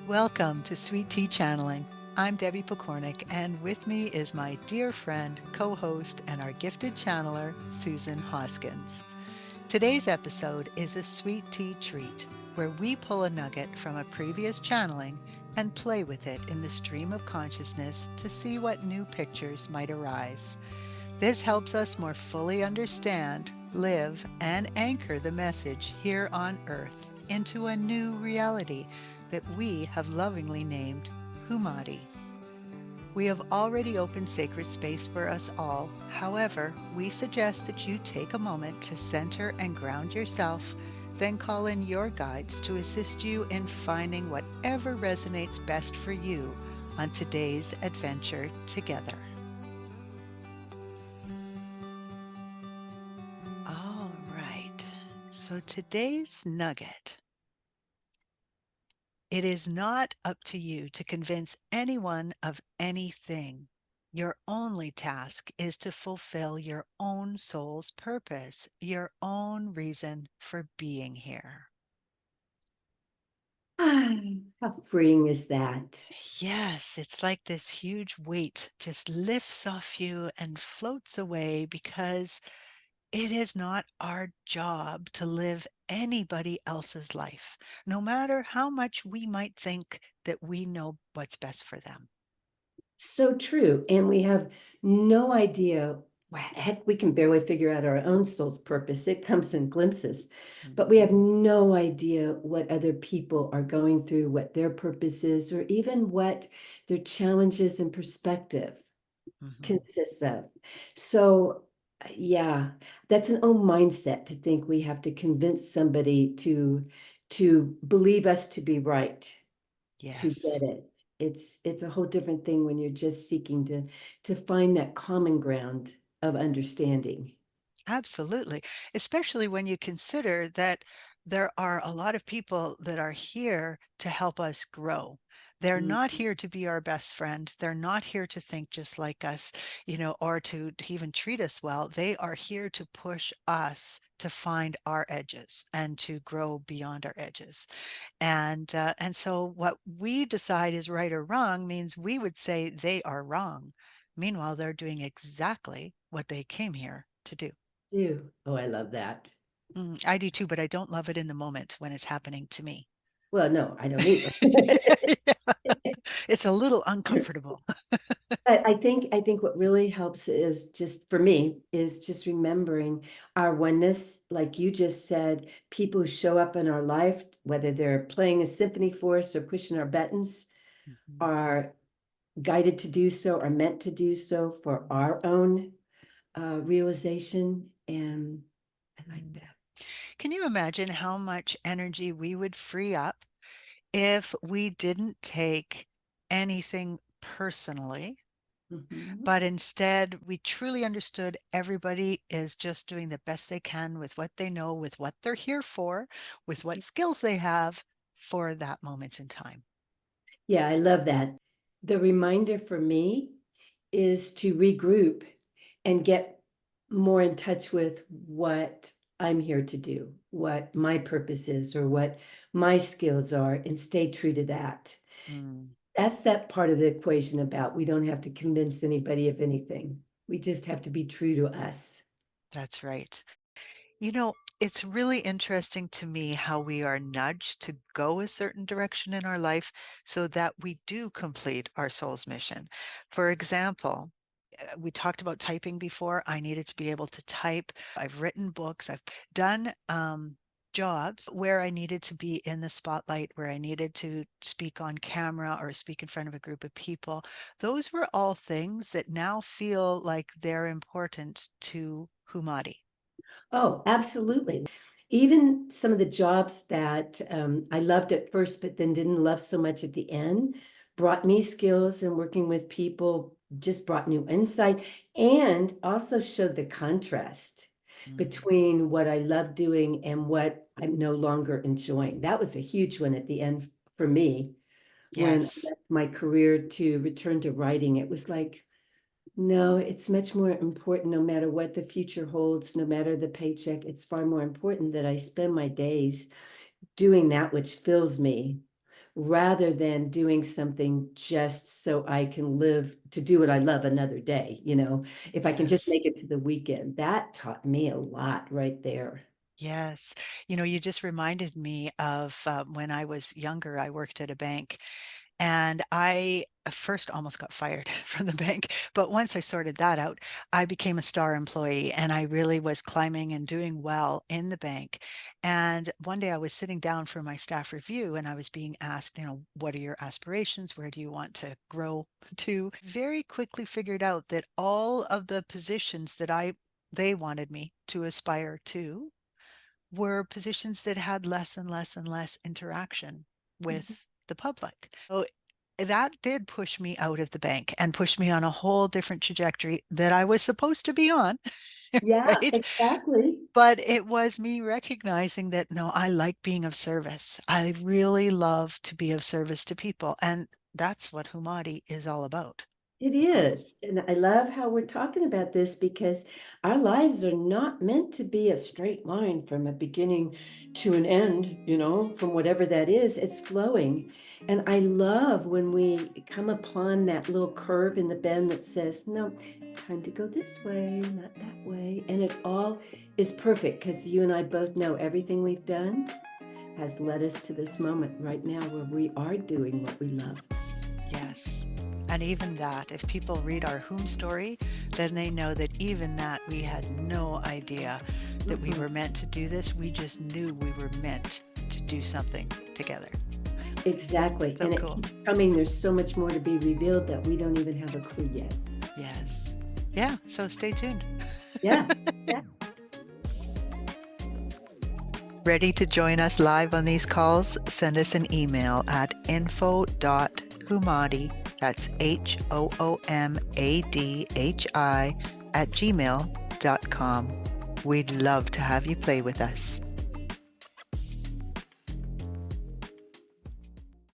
Welcome to Sweet Tea Channeling. I'm Debbie Pokornik, and with me is my dear friend, co-host, and our gifted channeler, Susan Hoskins. Today's episode is a sweet tea treat, where we pull a nugget from a previous channeling and play with it in the stream of consciousness to see what new pictures might arise. This helps us more fully understand, live, and anchor the message here on Earth into a new reality that we have lovingly named Hoomadhi. We have already opened sacred space for us all. However, we suggest that you take a moment to center and ground yourself, then call in your guides to assist you in finding whatever resonates best for you on today's adventure together. All right, so today's nugget. It is not up to you to convince anyone of anything. Your only task is to fulfill your own soul's purpose, your own reason for being here. How freeing is that? Yes, it's like this huge weight just lifts off you and floats away because it is not our job to live anybody else's life, no matter how much we might think that we know what's best for them. So true. And we have no idea. Heck, we can barely figure out our own soul's purpose. It comes in glimpses, but we have Mhm. no idea what other people are going through, what their purpose is, or even what their challenges and perspective Mhm. consists of. So, yeah, that's an old mindset to think we have to convince somebody to believe us to be right, to Yes. get it. It's a whole different thing when you're just seeking to find that common ground of understanding. Absolutely. Especially when you consider that there are a lot of people that are here to help us grow. They're not Mhm. here to be our best friend. They're not here to think just like us, or to even treat us well. They are here to push us to find our edges and to grow beyond our edges. And so what we decide is right or wrong means we would say they are wrong. Meanwhile, they're doing exactly what they came here to do. Do. Oh, I love that. I do too, but I don't love it in the moment when it's happening to me. Well, no, I don't either. Yeah, it's a little uncomfortable. But I think what really helps is just for me is just remembering our oneness. Like you just said, people who show up in our life, whether they're playing a symphony for us or pushing our buttons, Mhm, are guided to do so, are meant to do so for mhm, our own realization. And I like mhm. that. Can you imagine how much energy we would free up if we didn't take anything personally, Mhm. but instead we truly understood everybody is just doing the best they can with what they know, with what they're here for, with what skills they have for that moment in time? Yeah, I love that. The reminder for me is to regroup and get more in touch with what I'm here to do, what my purpose is, or what my skills are, and stay true to that. Mm, That's that part of the equation about we don't have to convince anybody of anything. We just have to be true to us. that's right. It's really interesting to me how we are nudged to go a certain direction in our life so that we do complete our soul's mission. For example, we talked about typing before. I needed to be able to type. I've written books. I've done jobs where I needed to be in the spotlight, where I needed to speak on camera or speak in front of a group of people. Those were all things that now feel like they're important to Humadi. Oh, absolutely. Even some of the jobs that I loved at first, but then didn't love so much at the end, brought me skills, and working with people just brought new insight and also showed the contrast Mm, between what I love doing and what I'm no longer enjoying. That was a huge one at the end for me when I yes. left my career to return to writing. It was like, no, it's much more important no matter what the future holds, no matter the paycheck. It's far more important that I spend my days doing that which fills me rather than doing something just so I can live to do what I love another day. If I can just Yes. make it to the weekend. That taught me a lot right there. Yes. You just reminded me of when I was younger, I worked at a bank. And I first almost got fired from the bank. But once I sorted that out, I became a star employee and I really was climbing and doing well in the bank. And one day I was sitting down for my staff review and I was being asked, what are your aspirations? Where do you want to grow to? Very quickly figured out that all of the positions that they wanted me to aspire to were positions that had less and less and less interaction with the public. So that did push me out of the bank and push me on a whole different trajectory that I was supposed to be on, Yeah, right? exactly. But it was me recognizing that no, I like being of service. I really love to be of service to people. And that's what Hoomadhi is all about. It is. And I love how we're talking about this because our lives are not meant to be a straight line from a beginning to an end, from whatever that is. It's flowing. And I love when we come upon that little curve in the bend that says, no, time to go this way, not that way. And it all is perfect because you and I both know everything we've done has led us to this moment right now where we are doing what we love. Yes. And even that, if people read our Whom story, then they know that even that we had no idea that we were meant to do this. We just knew we were meant to do something together. Exactly. So And it cool. keeps coming. There's so much more to be revealed that we don't even have a clue yet. Yes. Yeah. So stay tuned. Yeah. Ready to join us live on these calls? Send us an email at info.hoomadhi, that's HOOMADHI @gmail.com. We'd love to have you play with us.